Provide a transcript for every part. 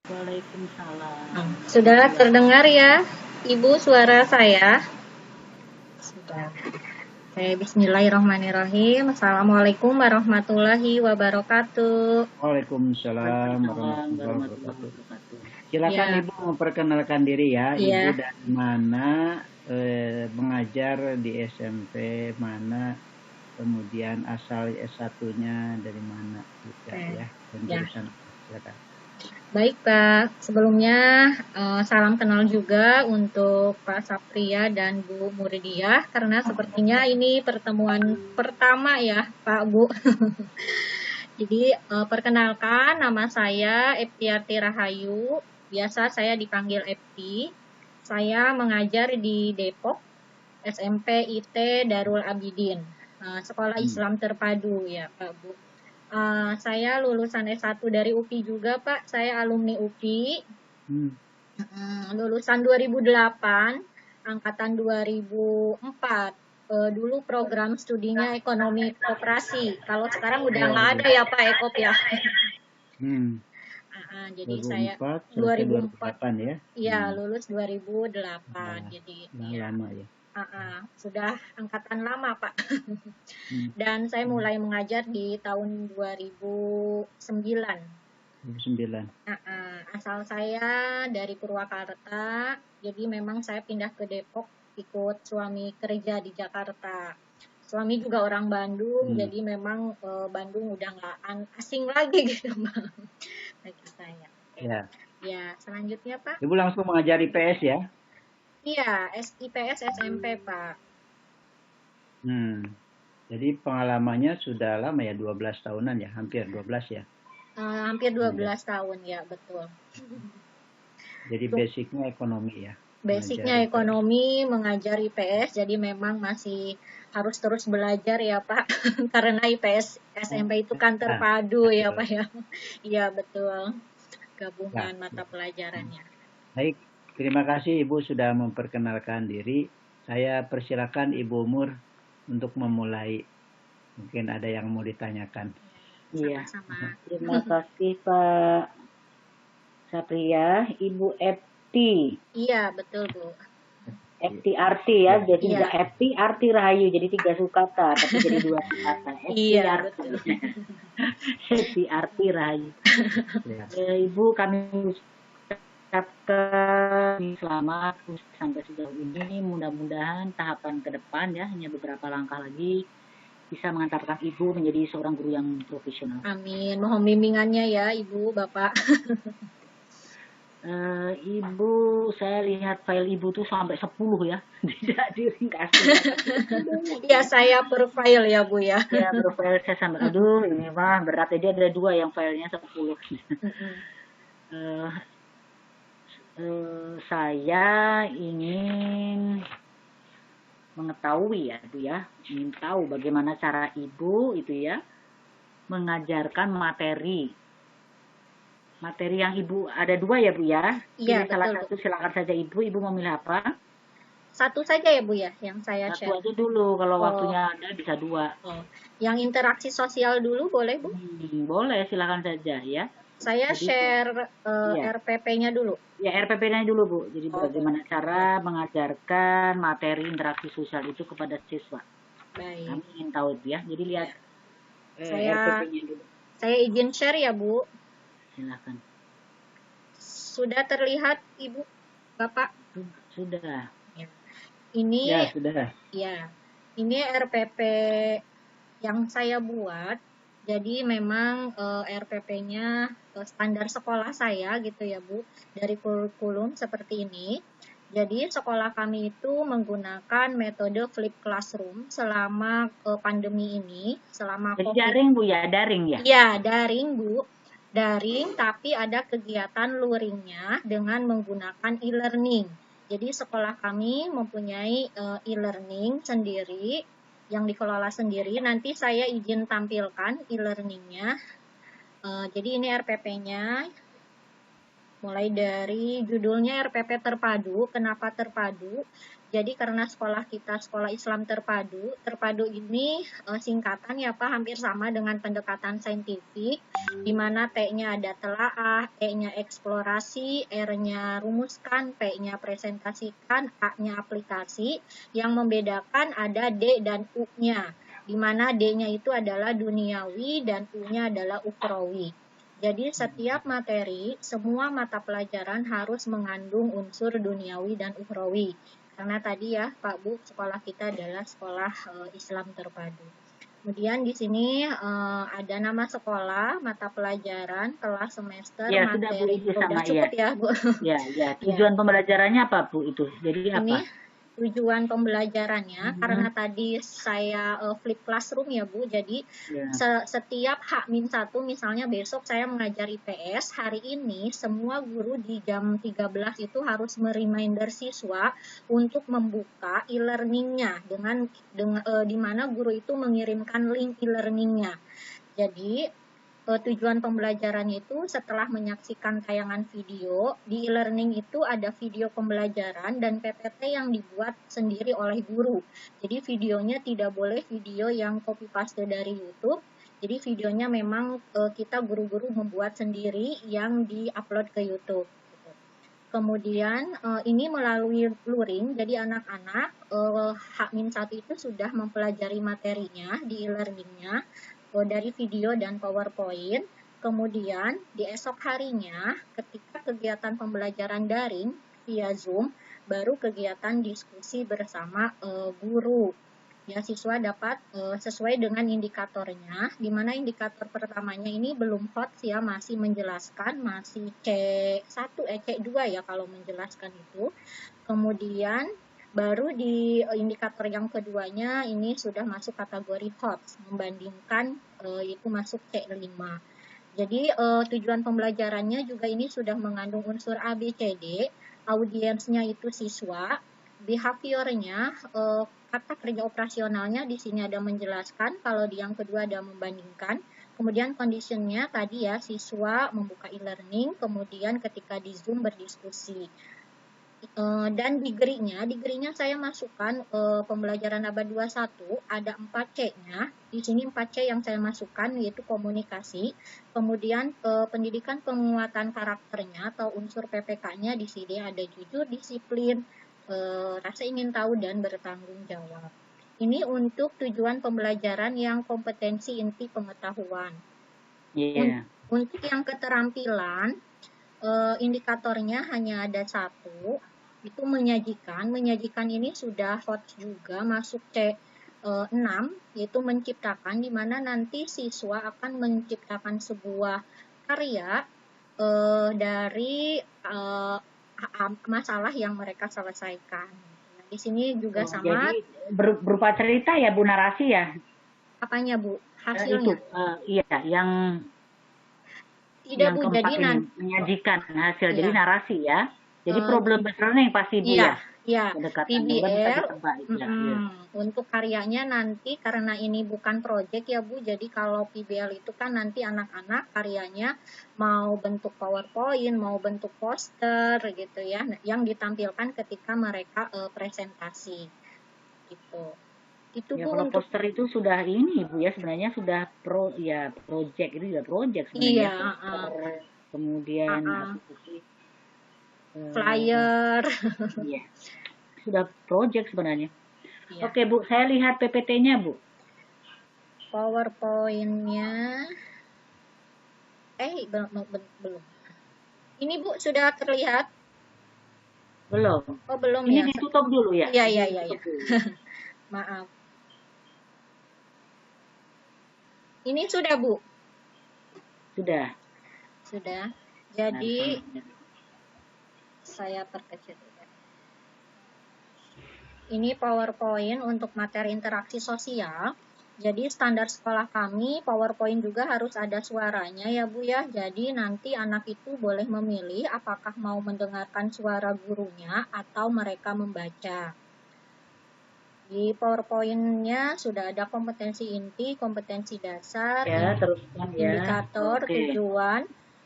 Waalaikumsalam. Sudah terdengar ya, Ibu, suara saya? Sudah. Bismillahirrahmanirrahim. Assalamualaikum warahmatullahi wabarakatuh. Waalaikumsalam warahmatullahi wabarakatuh. Silakan Ya, Ibu memperkenalkan diri ya. Ibu ya. dari mana, mengajar di SMP mana, kemudian asal S1-nya dari mana juga ya, dan Ya. jurusan apa. Silakan. Baik, Pak. Sebelumnya salam kenal juga untuk Pak Sapria dan Bu Muridiah, karena sepertinya ini pertemuan pertama ya, Pak Bu. Jadi perkenalkan, nama saya Eptiarti Rahayu. Biasa saya dipanggil Epti. Saya mengajar di Depok, SMP IT Darul Abidin, Sekolah Islam Terpadu ya, Pak Bu. Saya lulusan S1 dari UPI juga, Pak. Saya alumni UPI. Lulusan 2008, angkatan 2004. Dulu program studinya ekonomi koperasi. Kalau sekarang udah nggak ada ya, Pak Ekop ya. Jadi 2004 saya sampai 2008 ya. Iya, lulus 2008. Jadi lama ya. Sudah angkatan lama, Pak. Dan saya mulai mengajar di tahun 2009. Asal saya dari Purwakarta, jadi memang saya pindah ke Depok ikut suami kerja di Jakarta. Suami juga orang Bandung, jadi memang Bandung udah nggak asing lagi gitu, Bang, bagi saya. Ya, selanjutnya Pak. Ibu langsung mengajar IPS ya? Iya, IPS SMP Pak. Jadi pengalamannya sudah lama ya, 12 tahunan ya, hampir 12 ya? Hampir 12 tahun ya, betul. Jadi basicnya ekonomi ya? Basicnya ekonomi, mengajar IPS, jadi memang masih harus terus belajar ya Pak, karena IPS SMP itu kan terpadu ya Pak ya. Iya betul, gabungan mata pelajarannya. Baik, terima kasih Ibu sudah memperkenalkan diri. Saya persilakan Ibu Mur untuk memulai. Mungkin ada yang mau ditanyakan. Iya, terima kasih Pak Sapria. Ibu Epti. Iya, betul Bu. Epti Arti ya, jadi nggak Epti Arti Rahayu, jadi 3 sukata, tapi jadi 2 sukata. Epti Arti. Epti Arti Rahayu. Ibu, kami ucapkan selamat sampai sejauh ini. Mudah-mudahan tahapan ke depan ya, hanya beberapa langkah lagi, bisa mengantarkan Ibu menjadi seorang guru yang profesional. Amin. Mohon bimbingannya ya Ibu, Bapak. Ibu, saya lihat file Ibu tuh sampai 10 ya, tidak diringkas. Ya, saya per file ya Bu ya. Ya, per file saya sampai, aduh ini mah berat, jadi ada 2 yang filenya 10. Saya ingin mengetahui ya Bu ya, ingin tahu bagaimana cara Ibu itu ya mengajarkan materi yang Ibu ada 2 ya Bu ya. Iya, salah satu silakan saja Ibu mau milih apa? Satu saja ya Bu ya yang saya share. Satu aja dulu, kalau waktunya ada bisa 2. Yang interaksi sosial dulu boleh Bu? Boleh, silakan saja ya. Saya share RPP-nya dulu. Ya, RPP-nya dulu Bu. Jadi bagaimana cara mengajarkan materi interaksi sosial itu kepada siswa. Baik. Kami ingin tahu itu ya. Jadi lihat RPP-nya dulu. Saya izin share ya Bu. Silakan. Sudah terlihat Ibu, Bapak? Sudah. Ya. Ini ya, sudah. Ya. Ini RPP yang saya buat. Jadi memang RPP-nya standar sekolah saya gitu ya Bu, dari kurikulum seperti ini. Jadi sekolah kami itu menggunakan metode flip classroom selama pandemi ini, selama COVID. Daring Bu ya, daring ya? Iya, daring Bu. Daring, tapi ada kegiatan luringnya dengan menggunakan e-learning. Jadi sekolah kami mempunyai e-learning sendiri yang dikelola sendiri. Nanti saya izin tampilkan e-learningnya. Jadi ini RPP-nya. Mulai dari judulnya RPP terpadu. Kenapa terpadu? Jadi karena sekolah kita sekolah Islam terpadu, terpadu ini singkatan ya Pak, hampir sama dengan pendekatan saintifik, di mana T-nya ada telaah, E-nya eksplorasi, R-nya rumuskan, P-nya presentasikan, A-nya aplikasi. Yang membedakan ada D dan U-nya, di mana D-nya itu adalah duniawi dan U-nya adalah ukhrawi. Jadi setiap materi, semua mata pelajaran harus mengandung unsur duniawi dan ukhrawi. Karena tadi ya Pak Bu, sekolah kita adalah sekolah Islam terpadu. Kemudian di sini ada nama sekolah, mata pelajaran, kelas, semester, Ya, sudah Bu, materi. itu sama Sudah cukup ya Bu. Ya, tujuan pembelajarannya apa Bu itu? Jadi Ini apa? tujuan pembelajarannya, karena tadi saya flip classroom ya Bu, jadi setiap H-1 misalnya besok saya mengajar IPS, hari ini semua guru di jam 13 itu harus mereminder siswa untuk membuka e-learningnya dengan di mana guru itu mengirimkan link e-learningnya. Jadi tujuan pembelajarannya itu setelah menyaksikan tayangan video, di e-learning itu ada video pembelajaran dan PPT yang dibuat sendiri oleh guru. Jadi videonya tidak boleh video yang copy paste dari YouTube. Jadi videonya memang kita guru-guru membuat sendiri yang di-upload ke YouTube. Kemudian ini melalui luring, jadi anak-anak H-1 itu sudah mempelajari materinya di e-learningnya dari video dan PowerPoint. Kemudian di esok harinya ketika kegiatan pembelajaran daring via Zoom, baru kegiatan diskusi bersama guru. Ya, siswa dapat sesuai dengan indikatornya, di mana indikator pertamanya ini belum hot ya, masih menjelaskan, masih C1, C2 ya kalau menjelaskan itu. Kemudian baru di indikator yang keduanya ini sudah masuk kategori hot, membandingkan itu masuk C5. Jadi tujuan pembelajarannya juga ini sudah mengandung unsur ABCD, audiensnya itu siswa, behaviornya, kata kerja operasionalnya di sini ada menjelaskan, kalau di yang kedua ada membandingkan. Kemudian conditionnya tadi ya, siswa membuka e-learning, kemudian ketika di Zoom berdiskusi. Dan degree-nya saya masukkan pembelajaran abad 21 ada 4 C-nya. Di sini 4 C yang saya masukkan yaitu komunikasi, kemudian pendidikan penguatan karakternya atau unsur PPK-nya di sini ada jujur, disiplin, rasa ingin tahu dan bertanggung jawab. Ini untuk tujuan pembelajaran yang kompetensi inti pengetahuan. Untuk yang keterampilan, indikatornya hanya ada satu, itu menyajikan ini sudah hot juga, masuk C6, yaitu menciptakan, di mana nanti siswa akan menciptakan sebuah karya dari masalah yang mereka selesaikan. Nah, di sini juga sama. Jadi berupa cerita ya Bu, narasi ya? Apanya Bu? Hasilnya? Iya, yang tidak Bu, jadi nanti menyajikan hasil, jadi narasi ya. Jadi problem besarnya yang pasti Bu ya. Iya, PBL untuk karyanya nanti karena ini bukan proyek ya Bu, jadi kalau PBL itu kan nanti anak-anak karyanya mau bentuk PowerPoint, mau bentuk poster gitu ya, yang ditampilkan ketika mereka presentasi gitu. Itu ya, Bu, kalau untuk poster itu sudah ini Bu ya, sebenarnya sudah project itu juga project sebenarnya. Poster, kemudian flyer. Iya. Sudah project sebenarnya. Iya. Oke Bu, saya lihat PPT-nya Bu. PowerPoint-nya belum. Ini Bu sudah terlihat? Belum. Oh, belum ini ya. Ini ditutup dulu ya. Iya. Maaf. Ini sudah Bu? Sudah. Jadi saya perkecil. Ini PowerPoint untuk materi interaksi sosial. Jadi standar sekolah kami PowerPoint juga harus ada suaranya ya Bu ya. Jadi nanti anak itu boleh memilih apakah mau mendengarkan suara gurunya atau mereka membaca. Di PowerPoint-nya sudah ada kompetensi inti, kompetensi dasar, ya, indikator, tujuan.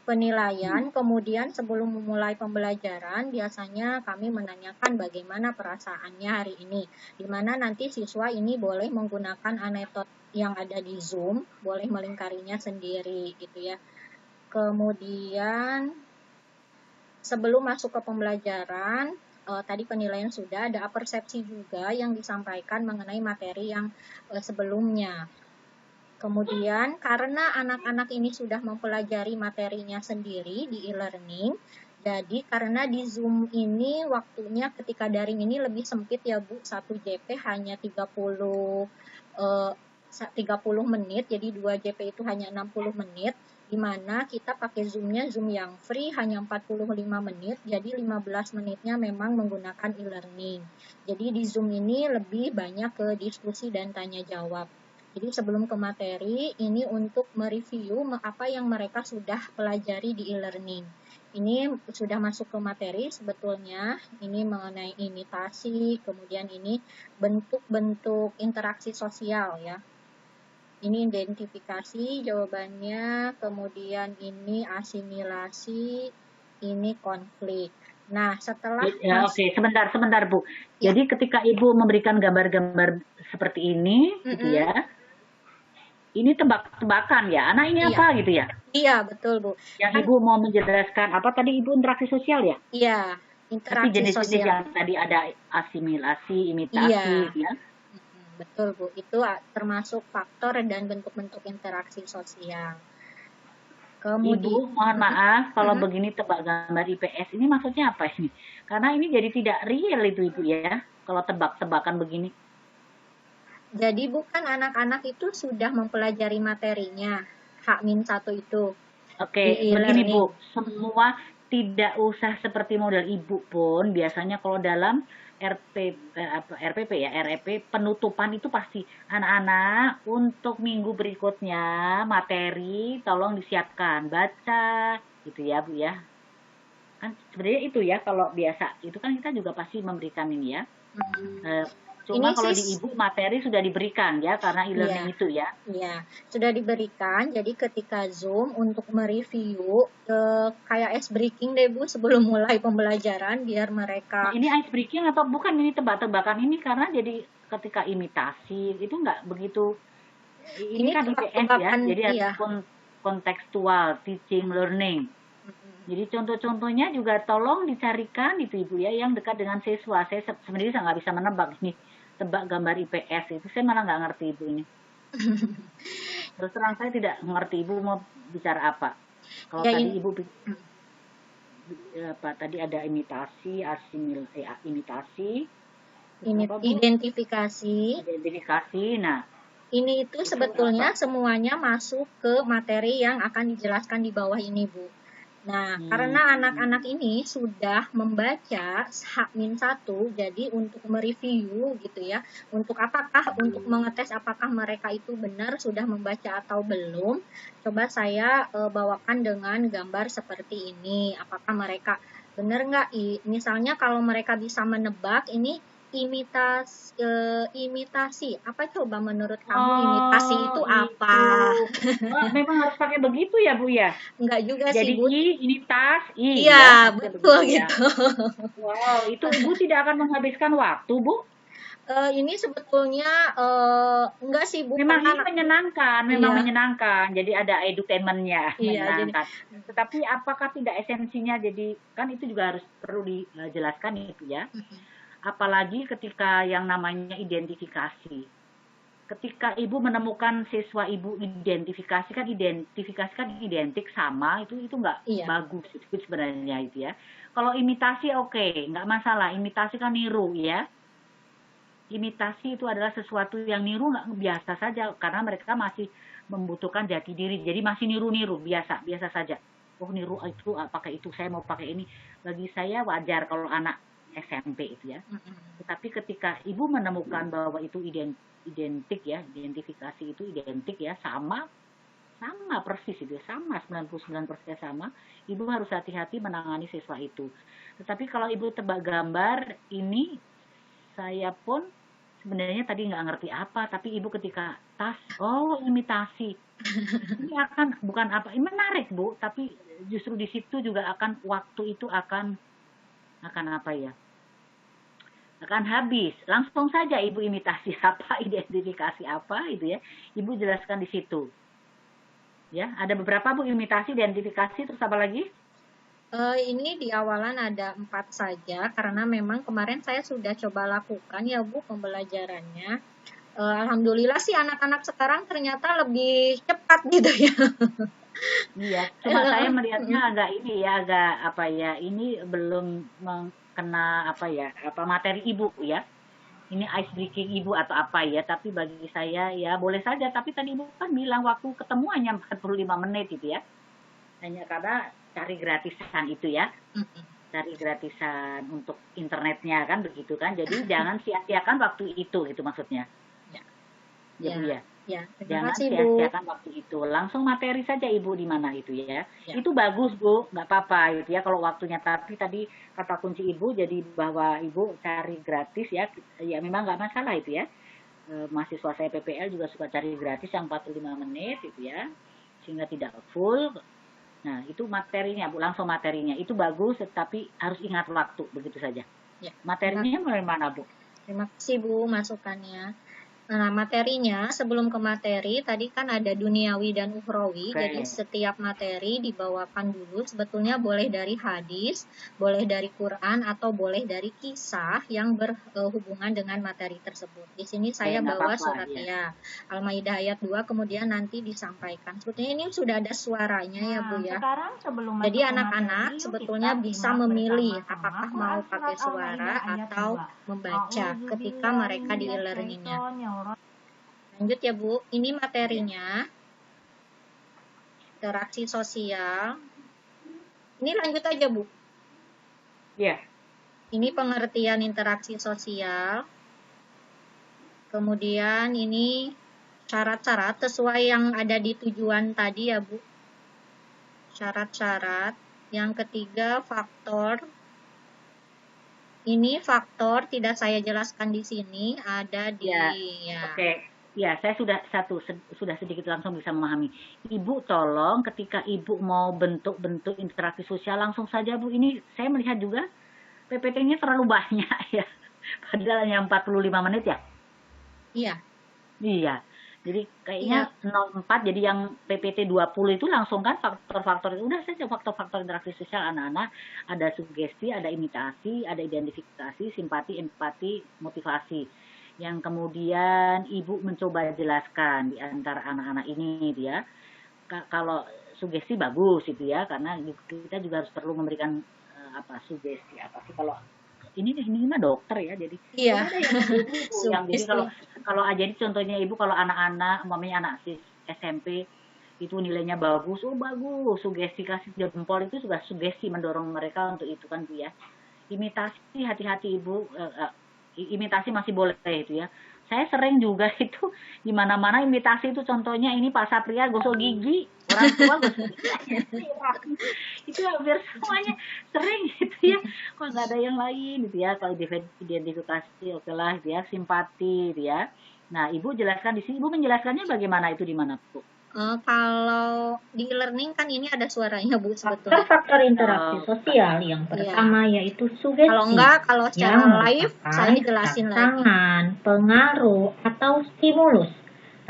penilaian, kemudian sebelum memulai pembelajaran, biasanya kami menanyakan bagaimana perasaannya hari ini, di mana nanti siswa ini boleh menggunakan anekdot yang ada di Zoom, boleh melingkarinya sendiri gitu ya. Kemudian sebelum masuk ke pembelajaran, tadi penilaian sudah, ada persepsi juga yang disampaikan mengenai materi yang sebelumnya. Kemudian karena anak-anak ini sudah mempelajari materinya sendiri di e-learning, jadi karena di Zoom ini waktunya ketika daring ini lebih sempit ya Bu, 1 JP hanya 30 menit, jadi 2 JP itu hanya 60 menit, di mana kita pakai Zoom-nya Zoom yang free hanya 45 menit, jadi 15 menitnya memang menggunakan e-learning. Jadi di Zoom ini lebih banyak ke diskusi dan tanya jawab. Jadi sebelum ke materi, ini untuk mereview apa yang mereka sudah pelajari di e-learning. Ini sudah masuk ke materi sebetulnya, ini mengenai imitasi, kemudian ini bentuk-bentuk interaksi sosial ya. Ini identifikasi jawabannya, kemudian ini asimilasi, ini konflik. Nah, setelah ya, oke, sebentar Bu. Ya. Jadi ketika Ibu memberikan gambar-gambar seperti ini, gitu ya, ini tebak-tebakan ya, anak ini apa gitu ya? Iya, betul Bu. Yang Ibu mau menjelaskan apa tadi Ibu interaksi sosial ya? Iya, interaksi tapi jenis-jenis sosial. Yang tadi ada asimilasi, imitasi, ya. Betul Bu, itu termasuk faktor dan bentuk-bentuk interaksi sosial. Kemudian, Ibu, mohon maaf kalau begini tebak gambar IPS ini maksudnya apa ini? Karena ini jadi tidak real itu Ibu ya, kalau tebak-tebakan begini. Jadi bukan anak-anak itu sudah mempelajari materinya, H-1 itu. Oke, begini Bu, semua tidak usah seperti model Ibu pun, biasanya kalau dalam RPP ya, REP penutupan itu pasti anak-anak untuk minggu berikutnya materi tolong disiapkan, baca gitu ya Bu ya. Kan sebenarnya itu ya, kalau biasa itu kan kita juga pasti memberikan ini ya. Cuma kalau di Ibu materi sudah diberikan ya, karena e-learning itu ya. Iya, sudah diberikan. Jadi ketika Zoom untuk mereview, kayak ice breaking deh Bu sebelum mulai pembelajaran biar mereka. Nah, ini ice breaking atau bukan ini tebak-tebakan ini, karena jadi ketika imitasi itu nggak begitu. Ini kan IPS ya, jadi harus kontekstual, teaching, learning. Jadi contoh-contohnya juga tolong dicarikan itu Ibu ya, yang dekat dengan siswa. Saya sebenarnya nggak bisa menebak ini. Tebak gambar IPS itu saya malah nggak ngerti Ibu ini. Terus terang saya tidak ngerti Ibu mau bicara apa. Kalau ya, tadi Ibu apa tadi ada imitasi, imitasi, identifikasi. Nah, ini itu sebetulnya semuanya masuk ke materi yang akan dijelaskan di bawah ini Bu. Nah, karena anak-anak ini sudah membaca H-1, jadi untuk mereview gitu ya, untuk mengetes apakah mereka itu benar sudah membaca atau belum, coba saya bawakan dengan gambar seperti ini. Apakah mereka benar nggak? Misalnya kalau mereka bisa menebak, ini imitasi. Apa coba menurut kamu imitasi itu apa? Memang harus pakai begitu ya Bu ya? Enggak juga jadi sih Bu. Imitasi. Iya, betul gitu. Wow, itu Ibu tidak akan menghabiskan waktu Bu? Ini sebetulnya enggak sih Bu. Memang ini menyenangkan, menyenangkan. Jadi ada edutainmentnya, menyenangkan. Tetapi apakah tidak esensinya? Jadi kan itu juga harus perlu dijelaskan itu ya. Apalagi ketika yang namanya identifikasi. Ketika Ibu menemukan siswa Ibu identifikasikan identik sama, itu nggak bagus itu sebenarnya itu ya. Kalau imitasi oke, nggak masalah. Imitasi kan niru ya. Imitasi itu adalah sesuatu yang niru nggak biasa saja, karena mereka masih membutuhkan jati diri. Jadi masih niru-niru, biasa saja. Oh niru itu, pakai itu, saya mau pakai ini. Bagi saya wajar kalau anak SMP itu ya. Tetapi ketika Ibu menemukan bahwa itu identik ya, identifikasi itu identik ya, sama persis itu, sama 99% sama, Ibu harus hati-hati menangani siswa itu. Tetapi kalau Ibu tebak gambar ini, saya pun sebenarnya tadi nggak ngerti apa, tapi ibu ketika tas, oh imitasi. Ini akan bukan apa, ini menarik Bu, tapi justru di situ juga akan waktu itu akan apa ya? Akan habis. Langsung saja ibu imitasi apa, identifikasi apa itu ya. Ibu jelaskan di situ. Ya, ada beberapa Bu imitasi, identifikasi, terus apa lagi? Ini di awalan ada 4 saja, karena memang kemarin saya sudah coba lakukan ya Bu pembelajarannya. Alhamdulillah sih anak-anak sekarang ternyata lebih cepat gitu ya. Iya, cuma saya melihatnya agak ini ya, agak apa ya, ini belum kena apa ya, apa materi ibu ya. Ini ice breaking ibu atau apa ya, tapi bagi saya ya boleh saja, tapi tadi ibu kan bilang waktu ketemu hanya 45 menit gitu ya. Hanya karena cari gratisan itu ya. Cari gratisan untuk internetnya kan begitu kan. Jadi jangan sia-siakan waktu itu gitu maksudnya. Ya, Bu ya. Ya, Jangan kasih, Bu. sia-siakan waktu itu. Langsung materi saja Ibu di mana itu ya. Itu bagus Bu, nggak apa-apa gitu ya kalau waktunya. Tapi tadi kata kunci Ibu jadi bahwa Ibu cari gratis ya. Ya memang nggak masalah itu ya. Mahasiswa saya PPL juga suka cari gratis yang 45 menit gitu ya. Sehingga tidak full. Nah, itu materinya Bu, langsung materinya. Itu bagus tetapi harus ingat waktu begitu saja. Ya. Materinya mulai mana Bu? Terima kasih Bu masukannya. Nah, materinya sebelum ke materi tadi kan ada duniawi dan ukhrawi. Oke. Jadi setiap materi dibawakan dulu sebetulnya boleh dari hadis, boleh dari Quran atau boleh dari kisah yang berhubungan dengan materi tersebut. Di sini saya bawa surat ya. Al-Maidah ayat 2 kemudian nanti disampaikan. Sebetulnya ini sudah ada suaranya ya Bu ya. Sekarang sebelum Jadi anak-anak sebetulnya bisa memilih apakah mau pakai suara atau membaca ketika mereka di e-learningnya. Lanjut ya Bu, ini materinya interaksi sosial. Ini lanjut aja Bu. Iya. Ini pengertian interaksi sosial. Kemudian ini syarat-syarat sesuai yang ada di tujuan tadi ya Bu. Syarat-syarat. Yang ketiga faktor. Ini faktor tidak saya jelaskan di sini, ada di ya. Oke. Ya, saya sudah sedikit langsung bisa memahami. Ibu tolong ketika Ibu mau bentuk-bentuk interaksi sosial langsung saja Bu. Ini saya melihat juga PPT-nya terlalu banyak ya. Padahal hanya 45 menit ya. Iya. Iya. Jadi kayaknya 04 jadi yang PPT 20 itu langsung kan faktor-faktor itu udah saja faktor-faktor interaksi sosial anak-anak, ada sugesti, ada imitasi, ada identifikasi, simpati, empati, motivasi. Yang kemudian Ibu mencoba jelaskan di antara anak-anak ini dia. Kalau sugesti bagus itu ya, karena kita juga harus perlu memberikan sugesti apa sih kalau ini mah dokter ya, jadi yang jadi kalau jadi contohnya Ibu kalau anak-anak umpamanya anak SMP itu nilainya bagus, bagus, sugesti kasih jempol itu juga sugesti mendorong mereka untuk itu kan Bu ya. Imitasi hati-hati Ibu, imitasi masih boleh itu ya. Saya sering juga itu di mana-mana imitasi itu contohnya ini Pak Satria gosok gigi, orang tua gosok gigi. Itu hampir semuanya sering gitu ya. Kok nggak ada yang lain gitu ya. Kalau identifikasi oke lah gitu ya, simpati gitu ya. Nah, Ibu jelaskan di sini. Ibu menjelaskannya bagaimana itu di mana Bu? Kalau di e-learning kan ini ada suaranya Bu sebetulnya. Faktor interaksi sosial yang pertama yaitu sugesti. Kalau secara live saya jelasin rangsangan, pengaruh atau stimulus.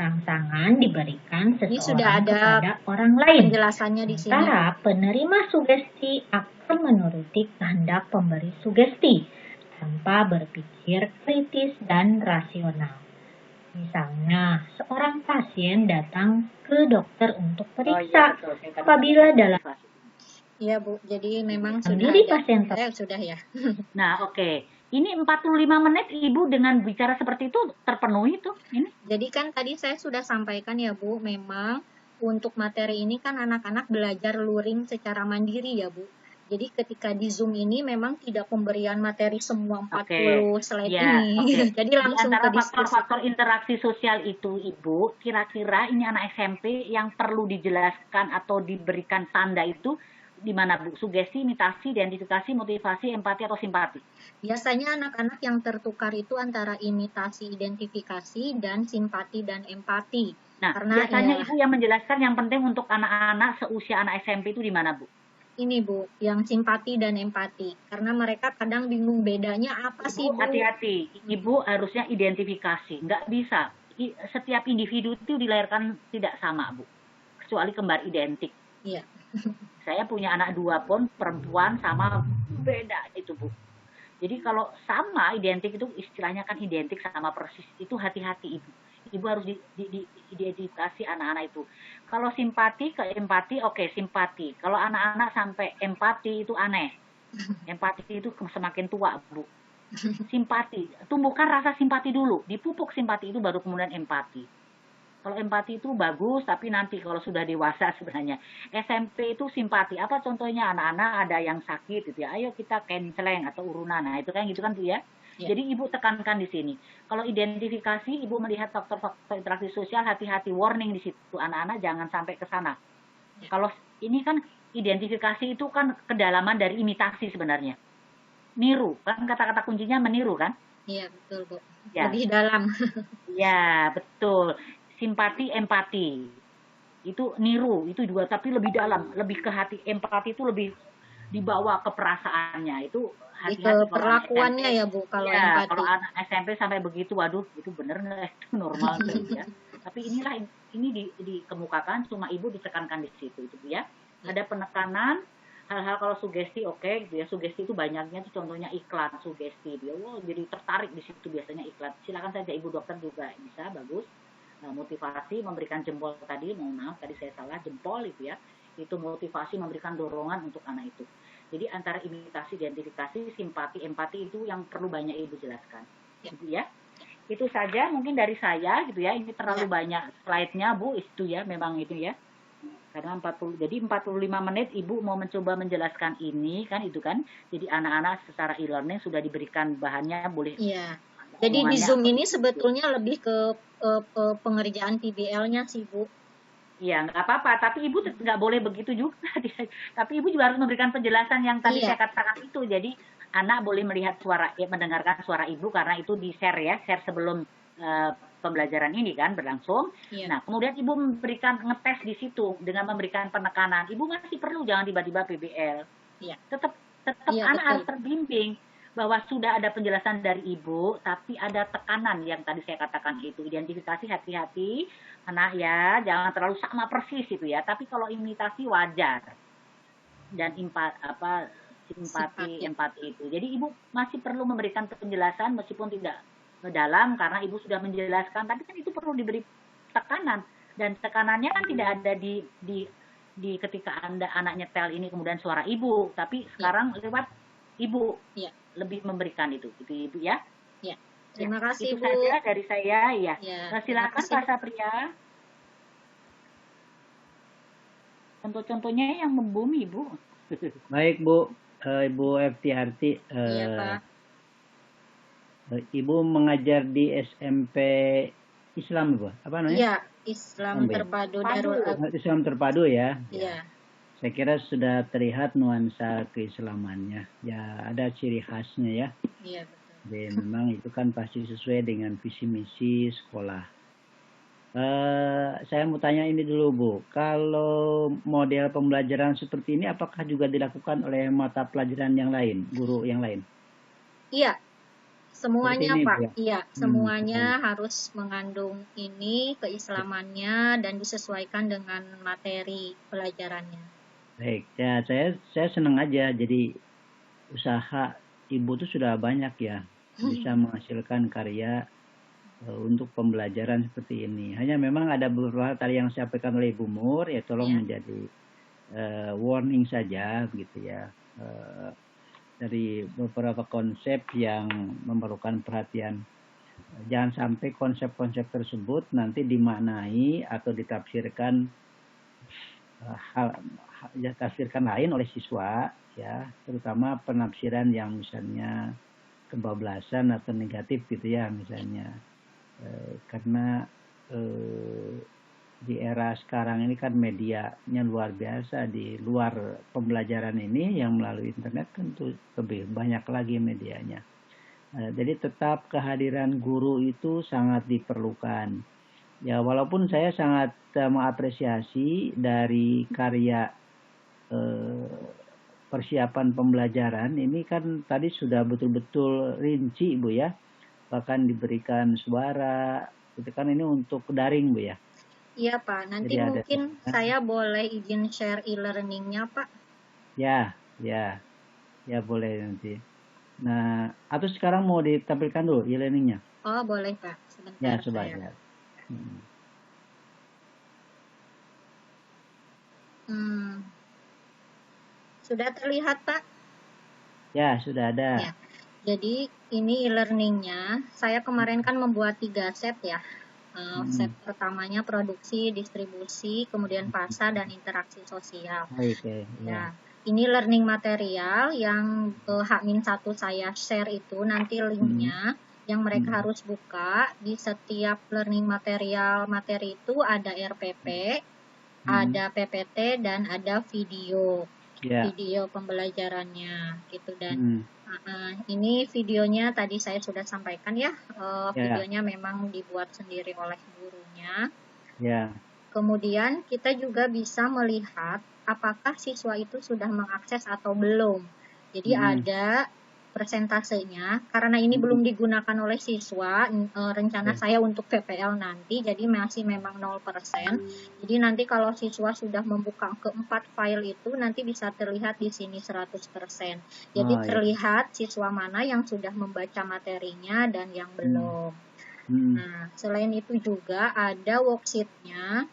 Rangsangan diberikan seseorang kepada orang lain. Penjelasannya di sini. Sementara penerima sugesti akan menuruti kehendak pemberi sugesti tanpa berpikir kritis dan rasional. Misalnya, seorang pasien datang ke dokter untuk periksa apabila dalam... Iya Bu, jadi memang sudah ya. Nah, oke. Ini 45 menit Ibu dengan bicara seperti itu terpenuhi tuh ini. Jadi kan tadi saya sudah sampaikan ya Bu, memang untuk materi ini kan anak-anak belajar luring secara mandiri ya Bu. Jadi ketika di Zoom ini memang tidak pemberian materi semua 40 slide ini. Jadi langsung ke diskusi. Faktor-faktor interaksi sosial itu Ibu, kira-kira ini anak SMP yang perlu dijelaskan atau diberikan tanda itu di mana Bu? Sugesti, imitasi, identifikasi, motivasi, empati, atau simpati? Biasanya anak-anak yang tertukar itu antara imitasi, identifikasi, dan simpati dan empati. Nah, Karena biasanya ya, Ibu yang menjelaskan yang penting untuk anak-anak seusia anak SMP itu di mana, Bu? ini Bu, yang simpati dan empati. Karena mereka kadang bingung bedanya apa sih Ibu Bu? hati-hati, Ibu harusnya identifikasi. Nggak bisa. Setiap individu itu dilahirkan tidak sama, Bu. Kecuali kembar identik. Iya. Saya punya anak 2 pun, perempuan sama beda itu, Bu. Jadi kalau sama identik itu istilahnya kan identik sama persis, itu hati-hati Ibu. Ibu harus diedukasi anak-anak itu. Kalau simpati ke empati, oke, simpati. Kalau anak-anak sampai empati itu aneh. Empati itu semakin tua, Bu. Simpati, tumbuhkan rasa simpati dulu. Dipupuk simpati itu baru kemudian empati. Kalau empati itu bagus, tapi nanti kalau sudah dewasa sebenarnya. SMP itu simpati. Apa contohnya? Anak-anak ada yang sakit gitu ya. Ayo kita canceling atau urunan. Nah, itu kan gitu kan Bu ya. Ya. Jadi Ibu tekankan di sini. Kalau identifikasi, Ibu melihat faktor-faktor interaksi sosial, hati-hati, warning di situ. Anak-anak jangan sampai ke sana. Ya. Kalau ini kan identifikasi itu kan kedalaman dari imitasi sebenarnya. Niru, kan kata-kata kuncinya meniru kan? Iya, betul Bu. Ya. Lebih dalam. Ya, betul. Simpati, empati. Itu niru, itu juga tapi lebih dalam, lebih ke hati. Empati itu lebih dibawa ke perasaannya. Itu hati-hati Ke perlakuannya ya Bu, kalau ya, empati. kalau anak SMP sampai begitu, waduh, itu bener nggak? Itu normal ya. Tapi inilah ini dikemukakan, cuma Ibu ditekankan di situ itu ya. Ada penekanan hal-hal kalau sugesti oke, gitu ya. Sugesti itu banyaknya itu contohnya iklan sugesti dia. Wow, jadi tertarik di situ biasanya iklan. Silakan saja Ibu dokter juga bisa, bagus. Nah, motivasi memberikan jempol tadi, mohon maaf tadi saya salah, jempol itu ya. Itu motivasi memberikan dorongan untuk anak itu. Jadi antara imitasi, identifikasi, simpati, empati itu yang perlu banyak Ibu jelaskan. Ya. Ibu ya. Itu saja mungkin dari saya gitu ya. Ini terlalu banyak slide-nya Bu, itu ya memang itu ya. Karena 45 menit Ibu mau mencoba menjelaskan ini kan itu kan. Jadi anak-anak secara e-learning sudah diberikan bahannya boleh. Iya. Jadi di Zoom ini sebetulnya lebih ke pengerjaan PBL-nya sih Bu. Iya, nggak apa-apa. Tapi Ibu nggak boleh begitu juga. Tapi Ibu juga harus memberikan penjelasan yang tadi saya katakan itu. Jadi anak boleh melihat suara, mendengarkan suara Ibu karena itu di-share ya. Share sebelum pembelajaran ini kan berlangsung. Iya. Nah, kemudian Ibu memberikan ngetes di situ dengan memberikan penekanan. Ibu masih perlu jangan tiba-tiba PBL. Iya. Tetap iya, anak harus terbimbing bahwa sudah ada penjelasan dari Ibu, tapi ada tekanan yang tadi saya katakan itu. Identifikasi hati-hati, anak ya, jangan terlalu sama persis itu ya. Tapi kalau imitasi wajar. Dan simpati, empati itu. Jadi Ibu masih perlu memberikan penjelasan meskipun tidak dalam karena Ibu sudah menjelaskan. Tapi kan itu perlu diberi tekanan. Dan tekanannya kan tidak ada di ketika anak nyetel ini kemudian suara Ibu. Tapi sekarang lewat Ibu. Iya. Lebih memberikan itu Ibu ya. Ya. Terima kasih itu Bu. Saja dari saya ya. Ya, silakan Pak Sapria. Contoh-contohnya yang membumi Bu. Baik Bu, Ibu Eftiarti. Iya Pak. Ibu mengajar di SMP Islam Bu, apa namanya? Iya, Islam Terpadu Darul Islam Terpadu ya. Iya. Saya kira sudah terlihat nuansa keislamannya. Ya, ada ciri khasnya ya. Iya, betul. Jadi memang itu kan pasti sesuai dengan visi misi sekolah. Saya mau tanya ini dulu Bu. Kalau model pembelajaran seperti ini apakah juga dilakukan oleh mata pelajaran yang lain, guru yang lain? Iya. Semuanya ini, Pak. Bu, ya? Iya, semuanya harus mengandung ini keislamannya dan disesuaikan dengan materi pelajarannya. Baik, ya saya senang aja. Jadi usaha Ibu tuh sudah banyak ya, bisa menghasilkan karya untuk pembelajaran seperti ini. Hanya memang ada beberapa hal tadi yang disampaikan oleh Ibu Mur, ya tolong menjadi warning saja, begitu ya. Dari beberapa konsep yang memerlukan perhatian. Jangan sampai konsep-konsep tersebut nanti dimaknai atau ditafsirkan tafsirkan lain oleh siswa ya, terutama penafsiran yang misalnya kebablasan atau negatif gitu ya misalnya, karena di era sekarang ini kan medianya luar biasa, di luar pembelajaran ini yang melalui internet tentu lebih banyak lagi medianya. Jadi tetap kehadiran guru itu sangat diperlukan. Ya, walaupun saya sangat mengapresiasi dari karya persiapan pembelajaran ini kan tadi sudah betul-betul rinci Bu ya, bahkan diberikan suara, itu kan ini untuk daring Bu ya. Iya Pak, nanti Jadi ada mungkin saya boleh izin share e-learningnya Pak. ya boleh nanti. Nah, atau sekarang mau ditampilkan dulu e-learningnya? Oh boleh Pak, Ya, sebentar coba saya. ya. Sudah terlihat Pak? Ya, sudah ada. Ya. Jadi ini e-learningnya, saya kemarin kan membuat 3 set ya. Set pertamanya produksi, distribusi, kemudian fasa dan interaksi sosial. Oke, ya. Ini learning material yang H-1 saya share itu nanti linknya yang mereka harus buka. Di setiap learning material materi itu ada RPP, ada PPT dan ada video. Video pembelajarannya gitu. Dan ini videonya tadi saya sudah sampaikan ya, videonya memang dibuat sendiri oleh gurunya. Kemudian kita juga bisa melihat apakah siswa itu sudah mengakses atau belum. Jadi ada persentasenya, karena ini belum digunakan oleh siswa, rencana saya untuk PPL nanti, jadi masih memang 0%. Jadi nanti kalau siswa sudah membuka keempat file itu, nanti bisa terlihat di sini 100%. Jadi terlihat siswa mana yang sudah membaca materinya dan yang belum. Nah, selain itu juga ada worksheet-nya.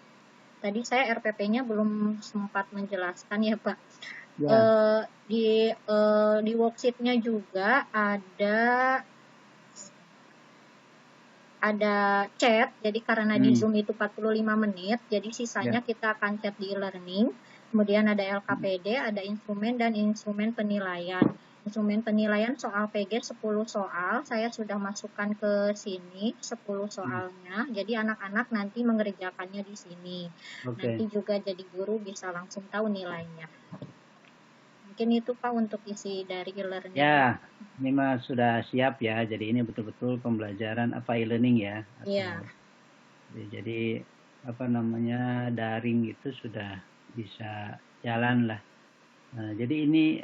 Tadi saya RPP-nya belum sempat menjelaskan ya Pak. Di worksheet-nya juga ada chat. Jadi karena di Zoom itu 45 menit, jadi sisanya kita akan chat di e-learning. Kemudian ada LKPD, ada instrumen dan instrumen penilaian. Instrumen penilaian soal PG 10 soal, saya sudah masukkan ke sini 10 soalnya. Jadi anak-anak nanti mengerjakannya di sini. Nanti juga jadi guru bisa langsung tahu nilainya. Mungkin itu Pak untuk isi dari e-learning. Ya, ini mah sudah siap ya. Jadi ini betul-betul pembelajaran e-learning ya. Iya. Jadi daring itu sudah bisa jalan lah. Nah, jadi ini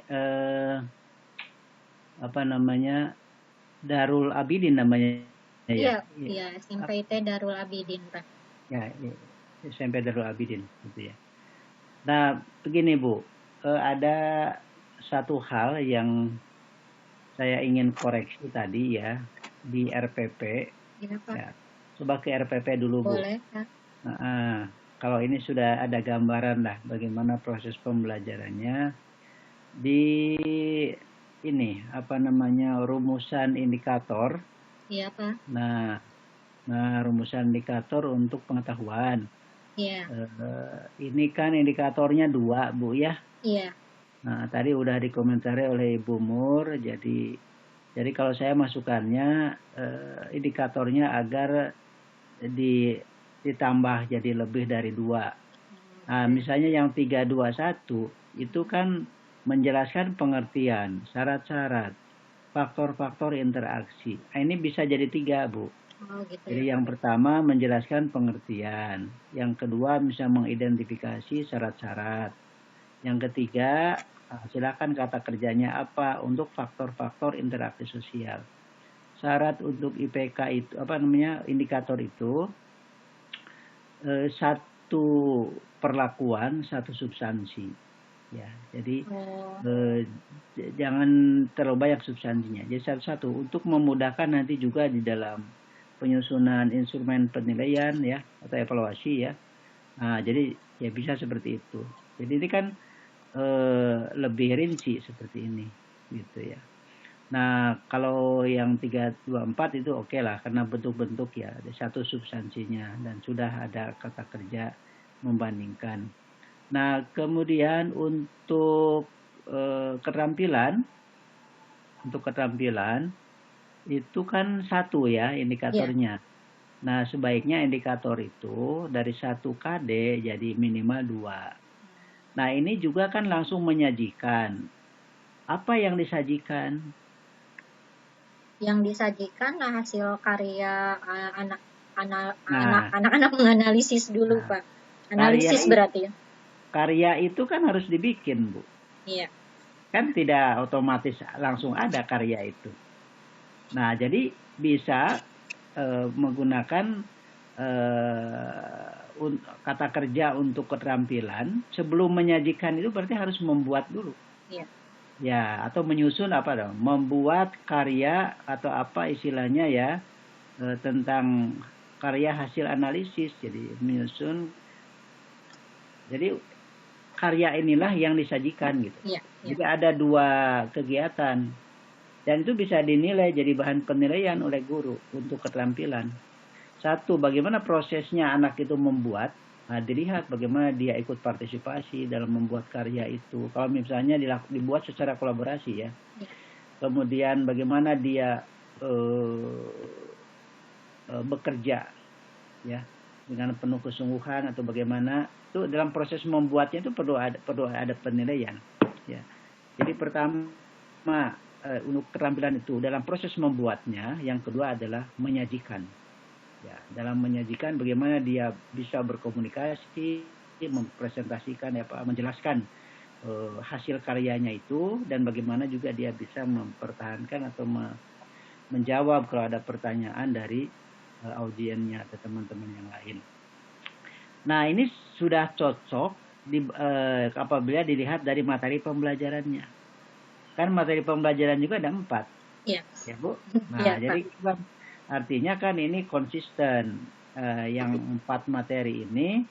Darul Abidin namanya ya? Iya, SMP Darul Abidin Pak. Ya, SMP Darul Abidin gitu ya. Nah, begini Bu, ada satu hal yang saya ingin koreksi tadi ya di RPP. Ya, Pak. Ya, coba ke RPP dulu Bu. Boleh Pak. Kalau ini sudah ada gambaran lah bagaimana proses pembelajarannya di ini rumusan indikator. Iya Pak. Nah rumusan indikator untuk pengetahuan. Iya. Ini kan indikatornya 2 Bu ya. Iya. Nah tadi udah dikomentari oleh Ibu Mur. Jadi kalau saya masukannya indikatornya agar ditambah jadi lebih dari 2. Nah misalnya yang 321 itu kan menjelaskan pengertian, syarat-syarat, faktor-faktor interaksi. Nah, ini bisa jadi 3 Bu. Gitu jadi yang pertama menjelaskan pengertian, yang kedua bisa mengidentifikasi syarat-syarat, yang ketiga silakan kata kerjanya apa untuk faktor-faktor interaksi sosial. Syarat untuk IPK itu indikator itu satu perlakuan, satu substansi. Ya, jadi jangan terlalu banyak substansinya. Jadi satu-satu untuk memudahkan nanti juga di dalam penyusunan instrumen penilaian ya atau evaluasi ya. Nah, jadi ya bisa seperti itu. Jadi ini kan lebih rinci seperti ini gitu ya. Nah, kalau yang 324 itu oke lah karena bentuk-bentuk ya ada satu substansinya dan sudah ada kata kerja membandingkan. Nah, kemudian untuk keterampilan itu kan 1 ya indikatornya. Nah, sebaiknya indikator itu dari 1 KD jadi minimal 2. Nah, ini juga kan langsung menyajikan. Apa yang disajikan? Yang disajikan hasil karya Nah, anak-anak menganalisis dulu, nah, Pak. karya Analisis berarti ya. karya itu kan harus dibikin, Bu. Iya. Kan tidak otomatis langsung ada karya itu. Nah, jadi bisa menggunakan kata kerja untuk keterampilan. Sebelum menyajikan itu berarti harus membuat dulu. Iya. Ya, atau menyusun apa dong? Membuat karya atau apa istilahnya ya tentang karya hasil analisis. Jadi menyusun. Jadi karya inilah yang disajikan gitu. Iya. Jadi ada 2 kegiatan. Dan itu bisa dinilai jadi bahan penilaian oleh guru untuk keterampilan. 1, bagaimana prosesnya anak itu membuat. Nah, dilihat bagaimana dia ikut partisipasi dalam membuat karya itu. Kalau misalnya dibuat secara kolaborasi ya. Kemudian bagaimana dia bekerja ya dengan penuh kesungguhan atau bagaimana itu dalam proses membuatnya itu perlu ada penilaian ya. Jadi pertama untuk keterampilan itu dalam proses membuatnya, yang kedua adalah menyajikan. Ya, dalam menyajikan bagaimana dia bisa berkomunikasi, mempresentasikan menjelaskan hasil karyanya itu dan bagaimana juga dia bisa mempertahankan atau menjawab kalau ada pertanyaan dari audiennya atau teman-teman yang lain. Nah, ini sudah cocok apabila dilihat dari materi pembelajarannya. Kan materi pembelajaran juga ada 4. Iya. Ya, Bu? Nah, Ya, jadi kan, artinya kan ini konsisten. Yang 4 materi ini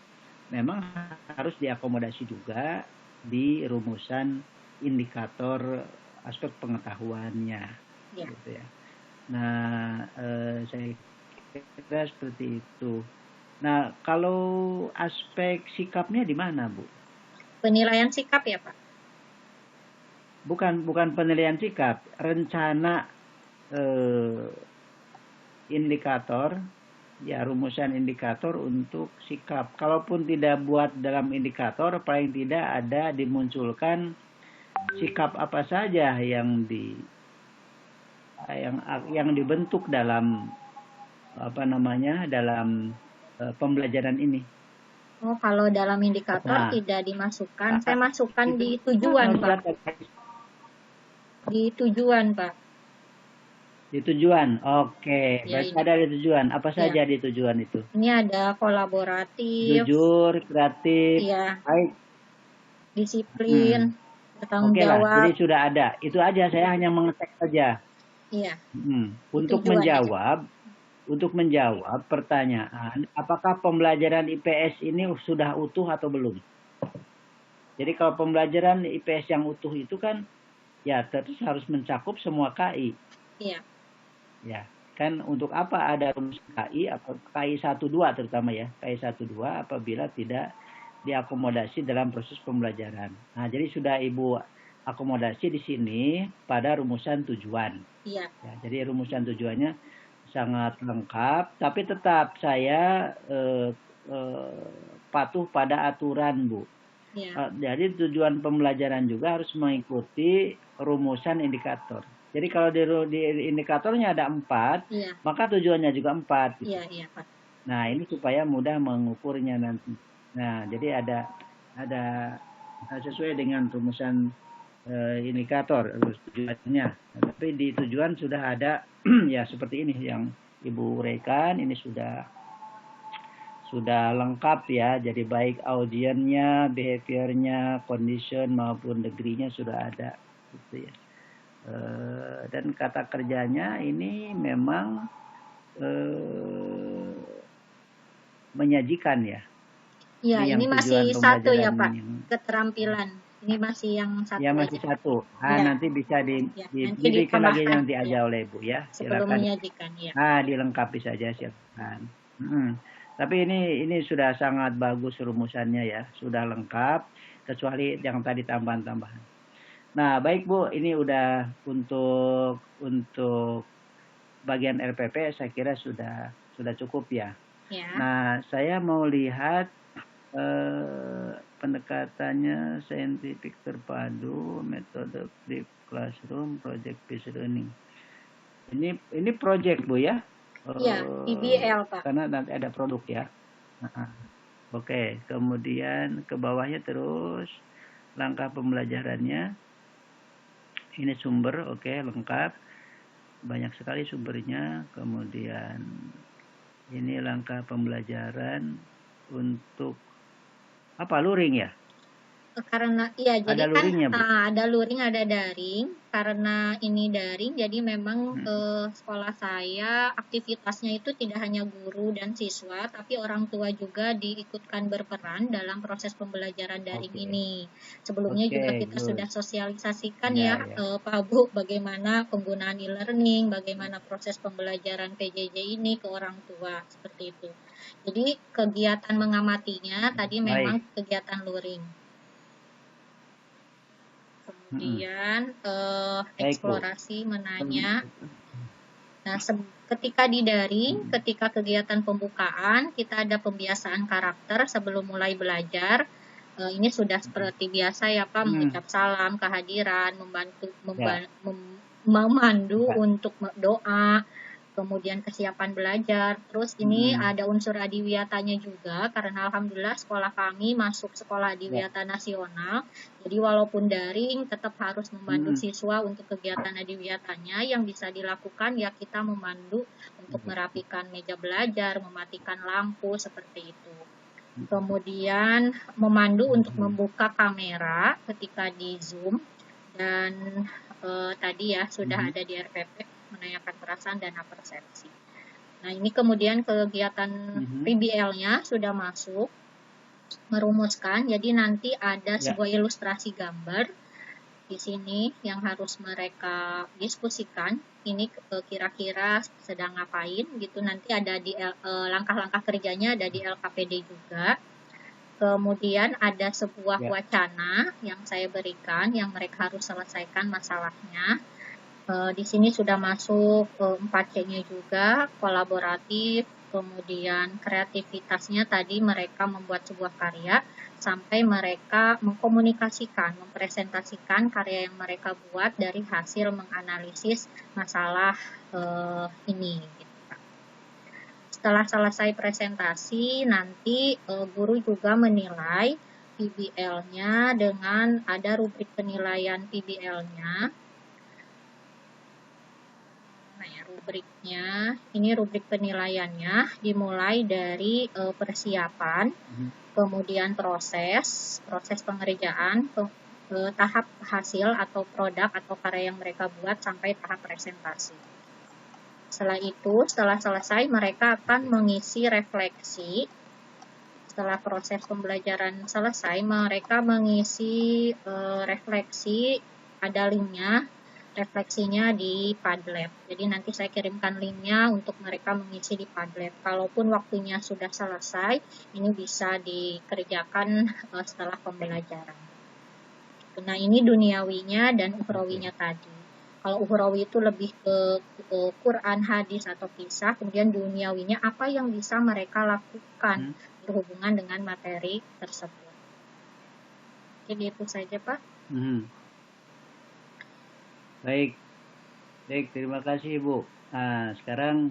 memang harus diakomodasi juga di rumusan indikator aspek pengetahuannya. Ya. Gitu ya. Nah, saya kira seperti itu. Nah, kalau aspek sikapnya di mana, Bu? Penilaian sikap ya, Pak? Bukan penilaian sikap, rencana indikator, ya rumusan indikator untuk sikap. Kalaupun tidak buat dalam indikator, paling tidak ada dimunculkan sikap apa saja yang dibentuk dalam dalam pembelajaran ini. Oh, kalau dalam indikator tidak dimasukkan, saya masukkan di tujuan, Pak. Di tujuan, Pak. Di tujuan, oke. Ya, Berarti ada di tujuan. Apa saja di tujuan itu? Ini ada kolaboratif, jujur, kreatif, baik, disiplin, bertanggung jawab. Lah, jadi sudah ada. Itu aja, saya hanya mengetek saja. Iya. Untuk menjawab pertanyaan, apakah pembelajaran IPS ini sudah utuh atau belum? Jadi kalau pembelajaran IPS yang utuh itu kan, ya terus harus mencakup semua KI. Iya. Ya, kan untuk apa ada rumus KI, KI 1-2 terutama ya, KI 1-2 apabila tidak diakomodasi dalam proses pembelajaran. Nah, jadi sudah Ibu akomodasi di sini pada rumusan tujuan. Iya. Ya, jadi rumusan tujuannya sangat lengkap, tapi tetap saya patuh pada aturan, Bu. Ya. Jadi tujuan pembelajaran juga harus mengikuti rumusan indikator. Jadi kalau di indikatornya ada 4, maka tujuannya juga 4. Gitu. Iya, Pak. Nah, ini supaya mudah mengukurnya nanti. Nah, jadi ada sesuai dengan rumusan indikator tujuannya. Tapi di tujuan sudah ada ya seperti ini yang Ibu uraikan, ini sudah lengkap ya. Jadi baik audiennya, behaviornya, condition maupun degree-nya sudah ada gitu ya. Dan kata kerjanya ini memang menyajikan ya. Iya, ini masih satu ya Pak, keterampilan. Ini masih yang satu. Ya, masih aja. Satu. Nanti bisa diberikan lagi nanti aja oleh Ibu ya. Sebelum silakan. Menyajikan ya. Dilengkapi saja silakan. Tapi ini sudah sangat bagus rumusannya ya, sudah lengkap kecuali yang tadi tambahan-tambahan. Nah, baik Bu, ini udah untuk bagian LPP saya kira sudah sudah cukup ya. Ya. Nah, saya mau lihat pendekatannya saintifik terpadu, metode flip classroom, project based learning. Ini project Bu ya? Iya, PBL Pak. Karena nanti ada produk ya. Oke, kemudian ke bawahnya terus langkah pembelajarannya. Ini sumber, oke, lengkap. Banyak sekali sumbernya. Kemudian ini langkah pembelajaran untuk apa, luring ya? Karena iya, jadi ada luringnya, Bu? ada luring, ada daring. Karena ini daring, jadi memang sekolah saya aktivitasnya itu tidak hanya guru dan siswa, tapi orang tua juga diikutkan berperan dalam proses pembelajaran daring ini. Sebelumnya juga kita sudah sosialisasikan Pak Bu, bagaimana penggunaan e-learning, bagaimana proses pembelajaran PJJ ini ke orang tua, seperti itu. Jadi kegiatan mengamatinya tadi memang kegiatan luring. Kemudian eksplorasi menanya. Nah, ketika di daring, ketika kegiatan pembukaan, kita ada pembiasaan karakter sebelum mulai belajar. Ini sudah seperti biasa ya Pak, mengucap salam, kehadiran, memandu untuk doa, kemudian kesiapan belajar. Terus ini ada unsur adiwiyatanya juga, karena alhamdulillah sekolah kami masuk sekolah adiwiyata nasional. Jadi walaupun daring tetap harus memandu siswa untuk kegiatan adiwiyatanya. Yang bisa dilakukan ya kita memandu untuk merapikan meja belajar, mematikan lampu, seperti itu. Kemudian memandu untuk membuka kamera ketika di Zoom. Dan tadi ya sudah ada di RPP, menanyakan perasaan dan persepsi. Nah, ini kemudian kegiatan PBL-nya sudah masuk, merumuskan. Jadi nanti ada sebuah ilustrasi gambar di sini yang harus mereka diskusikan. Ini kira-kira sedang ngapain gitu. Nanti ada di langkah-langkah kerjanya ada di LKPD juga. Kemudian ada sebuah wacana yang saya berikan yang mereka harus selesaikan masalahnya. Di sini sudah masuk 4C-nya juga, kolaboratif, kemudian kreativitasnya tadi mereka membuat sebuah karya, sampai mereka mengkomunikasikan, mempresentasikan karya yang mereka buat dari hasil menganalisis masalah ini. Setelah selesai presentasi, nanti guru juga menilai PBL-nya dengan ada rubrik penilaian PBL-nya. Ini rubrik penilaiannya dimulai dari persiapan, kemudian proses pengerjaan, tahap hasil atau produk atau karya yang mereka buat sampai tahap presentasi. Setelah itu, setelah selesai mereka akan mengisi refleksi. Setelah proses pembelajaran selesai, mereka mengisi refleksi, ada linknya. Refleksinya di Padlet. Jadi nanti saya kirimkan linknya untuk mereka mengisi di Padlet. Kalaupun waktunya sudah selesai, ini bisa dikerjakan setelah pembelajaran. Nah, ini duniawinya dan ukhrawinya tadi. Kalau ukhrawi itu lebih ke Quran, hadis, atau kisah. Kemudian duniawinya apa yang bisa mereka lakukan berhubungan dengan materi tersebut. Jadi itu saja Pak. Baik, terima kasih Ibu. Nah, sekarang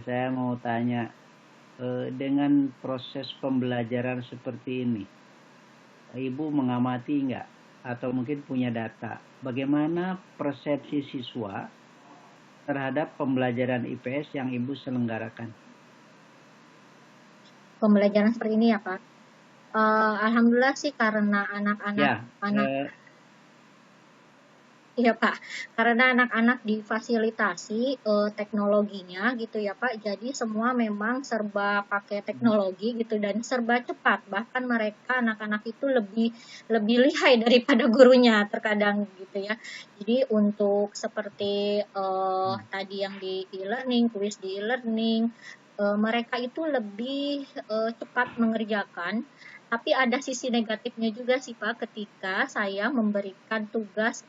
saya mau tanya, dengan proses pembelajaran seperti ini, Ibu mengamati enggak? Atau mungkin punya data, bagaimana persepsi siswa terhadap pembelajaran IPS yang Ibu selenggarakan? Pembelajaran seperti ini ya Pak? Alhamdulillah sih karena anak-anak iya Pak, karena anak-anak difasilitasi teknologinya gitu ya Pak, jadi semua memang serba pakai teknologi gitu dan serba cepat, bahkan mereka anak-anak itu lebih lihai daripada gurunya terkadang gitu ya. Jadi untuk seperti tadi yang di e-learning, kuis di e-learning, mereka itu lebih cepat mengerjakan Tapi ada sisi negatifnya juga sih Pak ketika saya memberikan tugas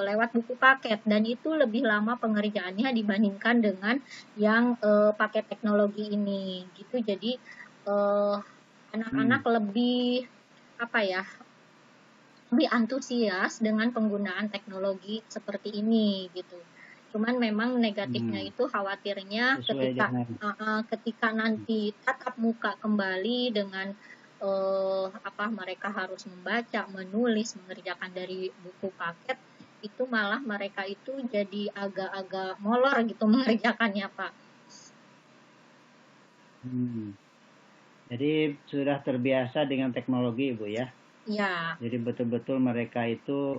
lewat buku paket dan itu lebih lama pengerjaannya dibandingkan dengan yang pakai teknologi ini gitu. Jadi anak-anak lebih apa ya, lebih antusias dengan penggunaan teknologi seperti ini gitu. Cuman memang negatifnya itu khawatirnya Sesuai dengan ketika nanti tatap muka kembali dengan mereka harus membaca, menulis, mengerjakan dari buku paket, itu malah mereka itu jadi agak-agak molor gitu mengerjakannya Pak. Jadi sudah terbiasa dengan teknologi Ibu ya? Iya. Jadi betul-betul mereka itu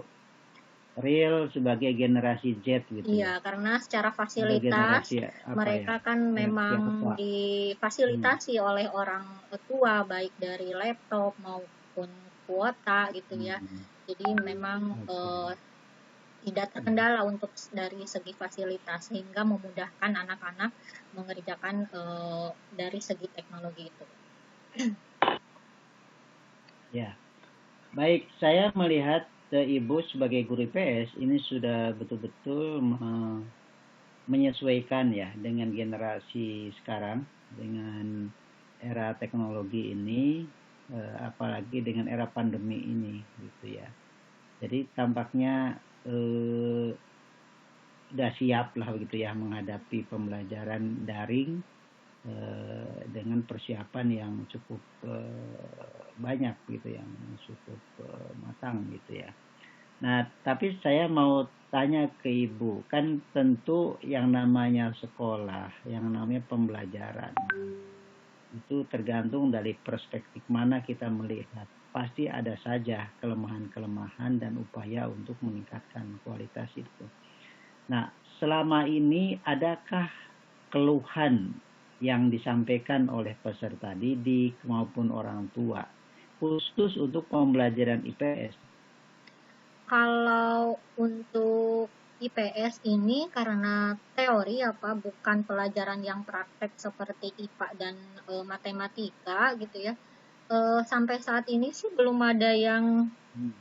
real sebagai generasi Z gitu Iya, ya. karena secara fasilitas mereka kan memang difasilitasi oleh orang tua baik dari laptop maupun kuota gitu ya. Jadi memang tidak terkendala untuk dari segi fasilitas sehingga memudahkan anak-anak mengerjakan dari segi teknologi itu. Ya, baik, saya melihat Ibu sebagai guru IPS ini sudah betul-betul menyesuaikan ya dengan generasi sekarang, dengan era teknologi ini, apalagi dengan era pandemi ini gitu ya. Jadi tampaknya sudah siap lah begitu ya menghadapi pembelajaran daring dengan persiapan yang cukup banyak gitu, yang cukup matang gitu ya. Nah, tapi saya mau tanya ke Ibu, kan tentu yang namanya sekolah, yang namanya pembelajaran, itu tergantung dari perspektif mana kita melihat. Pasti ada saja kelemahan-kelemahan dan upaya untuk meningkatkan kualitas itu. Nah, selama ini adakah keluhan yang disampaikan oleh peserta didik maupun orang tua khusus untuk pembelajaran IPS? Kalau untuk IPS ini karena teori bukan pelajaran yang praktek seperti IPA dan matematika gitu ya. Sampai saat ini sih belum ada yang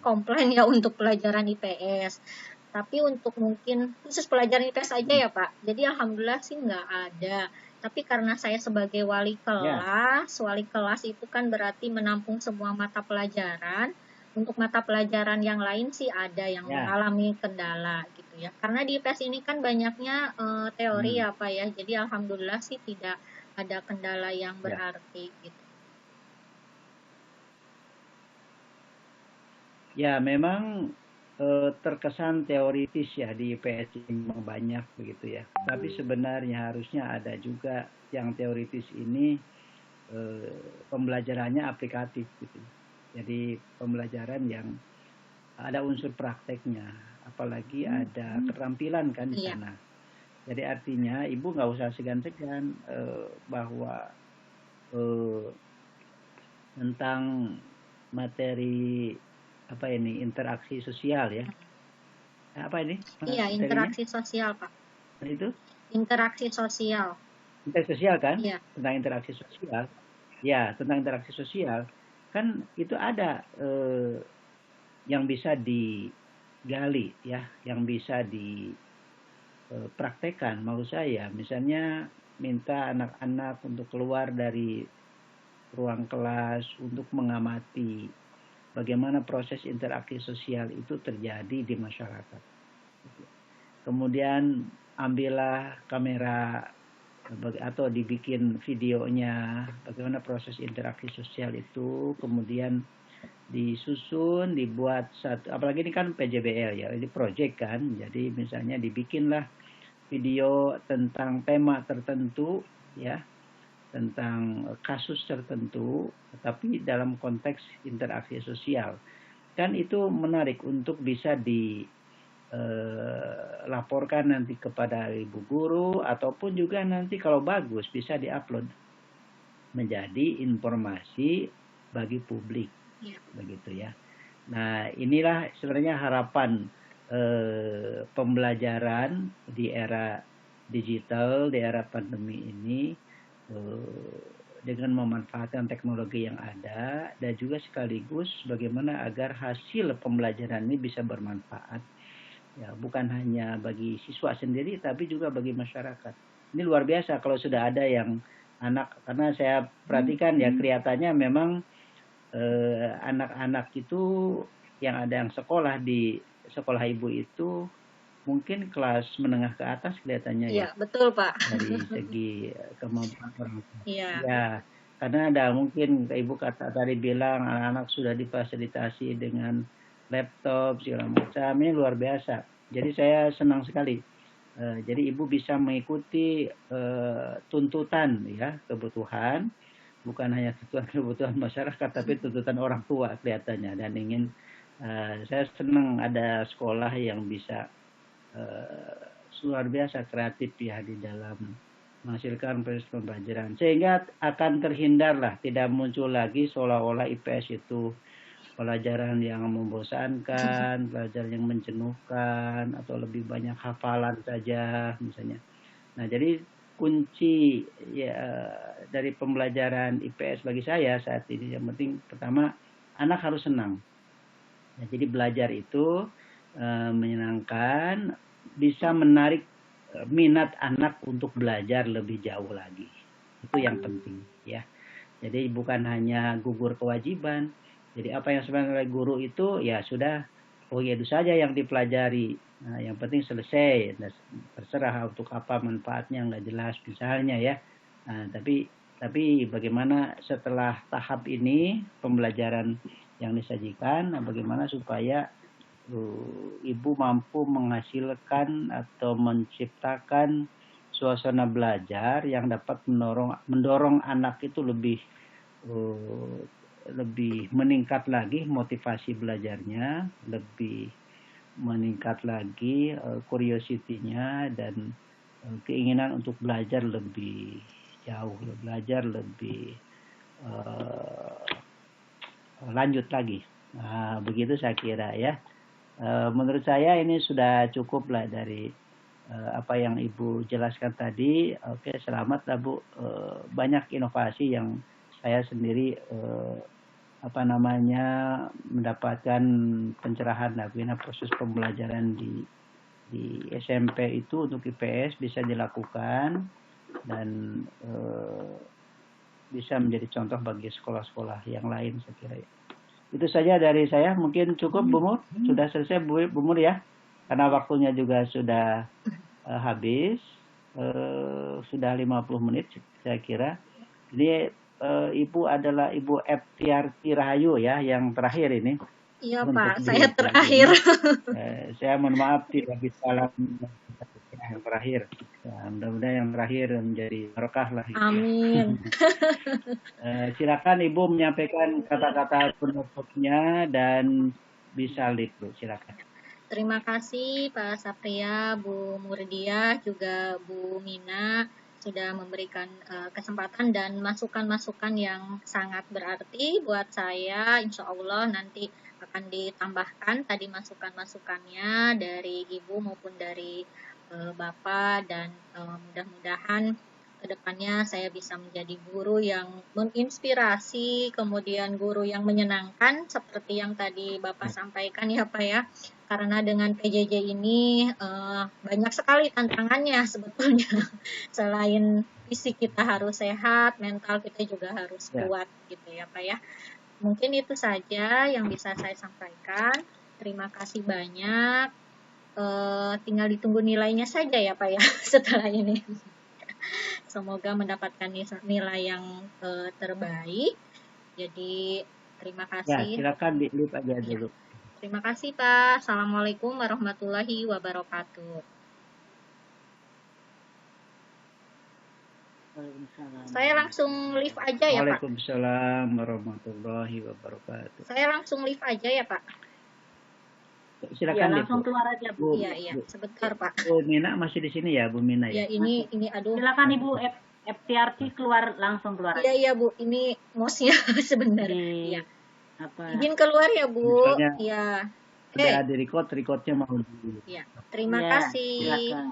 komplain ya untuk pelajaran IPS. Tapi untuk mungkin khusus pelajaran IPS aja ya Pak. Jadi alhamdulillah sih nggak ada. Tapi karena saya sebagai wali kelas itu kan berarti menampung semua mata pelajaran. Untuk mata pelajaran yang lain sih ada yang mengalami kendala gitu ya. Karena di IPS ini kan banyaknya teori ya Pak ya. Jadi alhamdulillah sih tidak ada kendala yang berarti gitu. Ya, memang terkesan teoritis ya di IPS ini banyak begitu ya. Tapi sebenarnya harusnya ada juga yang teoritis ini pembelajarannya aplikatif gitu. Jadi pembelajaran yang ada unsur prakteknya, apalagi ada keterampilan kan di sana. Jadi artinya Ibu nggak usah segan-segan bahwa tentang materi interaksi sosial ya. Apa ini? Iya, interaksi sosial Pak. Itu? Interaksi sosial. Interaksi sosial kan? Iya. Tentang interaksi sosial. Ya, tentang interaksi sosial kan itu ada yang bisa digali ya, yang bisa dipraktekkan. Maksud saya, misalnya minta anak-anak untuk keluar dari ruang kelas untuk mengamati bagaimana proses interaksi sosial itu terjadi di masyarakat. Kemudian ambillah kamera atau dibikin videonya bagaimana proses interaksi sosial itu, kemudian disusun, dibuat satu, apalagi ini kan PJBL ya, ini project kan, jadi misalnya dibikinlah video tentang tema tertentu ya, tentang kasus tertentu, tapi dalam konteks interaksi sosial. Kan itu menarik untuk bisa dilaporkan nanti kepada ibu guru, ataupun juga nanti kalau bagus bisa diupload menjadi informasi bagi publik, begitu ya. Nah, inilah sebenarnya harapan pembelajaran di era digital, di era pandemi ini, dengan memanfaatkan teknologi yang ada dan juga sekaligus bagaimana agar hasil pembelajaran ini bisa bermanfaat ya, bukan hanya bagi siswa sendiri tapi juga bagi masyarakat. Ini luar biasa kalau sudah ada yang anak, karena saya perhatikan ya kelihatannya memang anak-anak itu yang ada yang sekolah di sekolah ibu itu mungkin kelas menengah ke atas kelihatannya Iya, ya, betul Pak. dari segi kemampuan orang tua. Iya. Ya, karena ada mungkin ibu kata tadi bilang anak-anak sudah difasilitasi dengan laptop segala macam, ini luar biasa. Jadi saya senang sekali. Jadi ibu bisa mengikuti tuntutan ya, kebutuhan, bukan hanya kebutuhan masyarakat tapi tuntutan orang tua kelihatannya, dan ingin saya senang ada sekolah yang bisa luar biasa kreatif ya di dalam menghasilkan proses pembelajaran, sehingga akan terhindarlah, tidak muncul lagi seolah-olah IPS itu pelajaran yang membosankan, pelajaran yang menjenuhkan, atau lebih banyak hafalan saja misalnya. Nah, jadi kunci ya dari pembelajaran IPS bagi saya saat ini yang penting pertama anak harus senang. Nah, jadi belajar itu menyenangkan, bisa menarik minat anak untuk belajar lebih jauh lagi. Itu yang penting ya. Jadi bukan hanya gugur kewajiban. Jadi apa yang sebenarnya oleh guru itu ya sudah, oh ya itu saja yang dipelajari. Nah, yang penting selesai. Nah, terserah untuk apa manfaatnya nggak jelas misalnya ya. Nah, tapi bagaimana setelah tahap ini pembelajaran yang disajikan, nah bagaimana supaya ibu mampu menghasilkan atau menciptakan suasana belajar yang dapat mendorong anak itu lebih meningkat lagi motivasi belajarnya, lebih meningkat lagi curiosity-nya dan keinginan untuk belajar lebih jauh, belajar lebih lanjut lagi. Nah, begitu saya kira ya. Menurut saya ini sudah cukup lah dari apa yang Ibu jelaskan tadi. Oke, selamat lah Bu. Banyak inovasi yang saya sendiri mendapatkan pencerahan lah, bagaimana proses pembelajaran di SMP itu untuk IPS bisa dilakukan dan bisa menjadi contoh bagi sekolah-sekolah yang lain saya kira ya. Itu saja dari saya, mungkin cukup Bu Mur, sudah selesai Bu Mur ya, karena waktunya juga sudah habis, sudah 50 menit saya kira. Ini Ibu adalah Ibu Eptiarti Rahayu ya, yang terakhir ini. Iya Pak, saya terakhir. Saya mohon maaf tidak bisa yang terakhir. Ya, mudah-mudahan yang terakhir menjadi berkah lah. Amin. Silakan Ibu menyampaikan kata-kata penutupnya dan bisa live Bu, silakan. Terima kasih Pak Sapria, Bu Murdiah, juga Bu Mina sudah memberikan kesempatan dan masukan-masukan yang sangat berarti buat saya. Insya Allah nanti akan ditambahkan tadi masukan-masukannya dari Ibu maupun dari Bapak, dan mudah-mudahan kedepannya saya bisa menjadi guru yang menginspirasi, kemudian guru yang menyenangkan seperti yang tadi Bapak sampaikan ya Pak ya. Karena dengan PJJ ini banyak sekali tantangannya sebetulnya. Selain fisik kita harus sehat, mental kita juga harus kuat gitu ya Pak ya. Mungkin itu saja yang bisa saya sampaikan. Terima kasih banyak. Tinggal ditunggu nilainya saja ya Pak ya setelah ini. Semoga mendapatkan nilai yang terbaik. Jadi terima kasih. Ya, silakan di-live aja dulu. Terima kasih Pak. Assalamualaikum warahmatullahi wabarakatuh. Saya langsung live aja ya Pak. Waalaikumsalam warahmatullahi wabarakatuh. Saya langsung live aja ya Pak. Silakan ya, langsung keluar aja Bu. Iya, sebentar Pak. Bu Mina masih di sini ya, Bu Mina ya. Ya, ini aduh. Silakan Ibu FTRT langsung keluar. Iya Bu, ini mouse-nya sebentar. Iya. Apa? Izin keluar ya Bu. Misalnya, iya. Sudah di recordnya mau dulu. Iya. Terima kasih. Silakan.